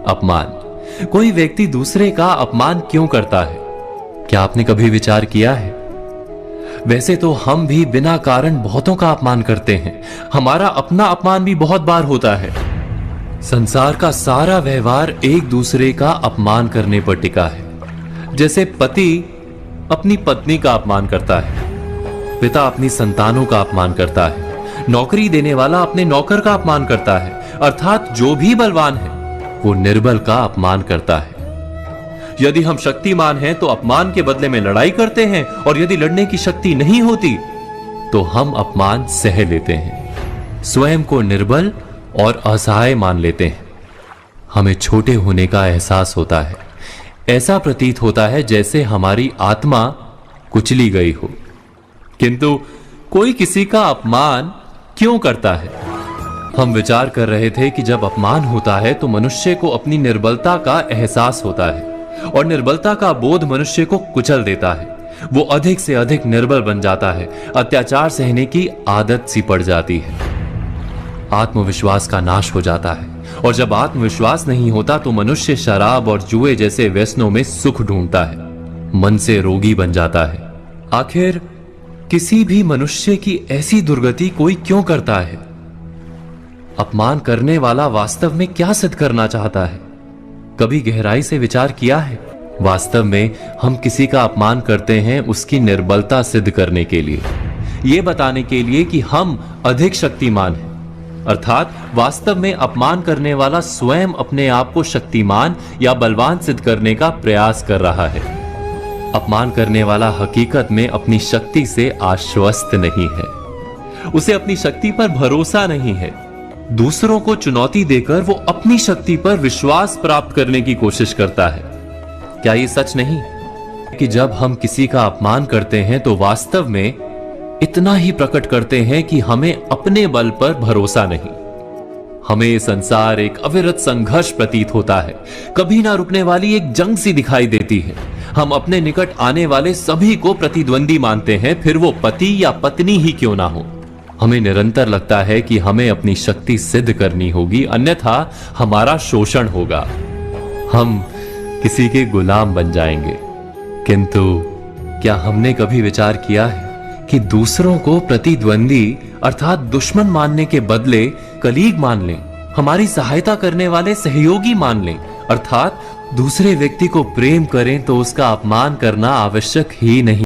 अपमान। कोई व्यक्ति दूसरे का अपमान क्यों करता है? क्या आपने कभी विचार किया है? वैसे तो हम भी बिना कारण बहुतों का अपमान करते हैं। हमारा अपना अपमान भी बहुत बार होता है। संसार का सारा व्यवहार एक दूसरे का अपमान करने पर टिका है। जैसे पति अपनी पत्नी का अपमान करता है, पिता अपनी संतानों का अपमान करता है, नौकरी देने वाला अपने नौकर का अपमान करता है, अर्थात जो भी बलवान है वो निर्बल का अपमान करता है। यदि हम शक्तिमान हैं तो अपमान के बदले में लड़ाई करते हैं, और यदि लड़ने की शक्ति नहीं होती तो हम अपमान सह लेते हैं, स्वयं को निर्बल और असहाय मान लेते हैं। हमें छोटे होने का एहसास होता है। ऐसा प्रतीत होता है जैसे हमारी आत्मा कुचली गई हो। किंतु कोई किसी का अपमान क्यों करता है? हम विचार कर रहे थे कि जब अपमान होता है तो मनुष्य को अपनी निर्बलता का एहसास होता है, और निर्बलता का बोध मनुष्य को कुचल देता है। वो अधिक से अधिक निर्बल बन जाता है, अत्याचार सहने की आदत सी पड़ जाती है, आत्मविश्वास का नाश हो जाता है। और जब आत्मविश्वास नहीं होता तो मनुष्य शराब और जुए जैसे व्यसनों में सुख ढूंढता है, मन से रोगी बन जाता है। आखिर किसी भी मनुष्य की ऐसी दुर्गति कोई क्यों करता है? अपमान करने वाला वास्तव में क्या सिद्ध करना चाहता है? कभी गहराई से विचार किया है? वास्तव में हम किसी का अपमान करते हैं उसकी निर्बलता सिद्ध करने के लिए, यह बताने के लिए कि हम अधिक शक्तिमान हैं। अर्थात वास्तव में अपमान करने वाला स्वयं अपने आप को शक्तिमान या बलवान सिद्ध करने का प्रयास कर रहा है। अपमान करने वाला हकीकत में अपनी शक्ति से आश्वस्त नहीं है, उसे अपनी शक्ति पर भरोसा नहीं है। दूसरों को चुनौती देकर वो अपनी शक्ति पर विश्वास प्राप्त करने की कोशिश करता है। क्या ये सच नहीं कि जब हम किसी का अपमान करते हैं तो वास्तव में इतना ही प्रकट करते हैं कि हमें अपने बल पर भरोसा नहीं? हमें ये संसार एक अविरत संघर्ष प्रतीत होता है, कभी ना रुकने वाली एक जंग सी दिखाई देती है। हम अपने निकट आने वाले सभी को प्रतिद्वंदी मानते हैं, फिर वो पति या पत्नी ही क्यों ना हो। हमें निरंतर लगता है कि हमें अपनी शक्ति सिद्ध करनी होगी, अन्यथा हमारा शोषण होगा, हम किसी के गुलाम बन जाएंगे। किंतु क्या हमने कभी विचार किया है कि दूसरों को प्रतिद्वंदी अर्थात दुश्मन मानने के बदले कलीग मान लें, हमारी सहायता करने वाले सहयोगी मान लें, अर्थात दूसरे व्यक्ति को प्रेम करें तो उसका अपमान करना आवश्यक ही नहीं।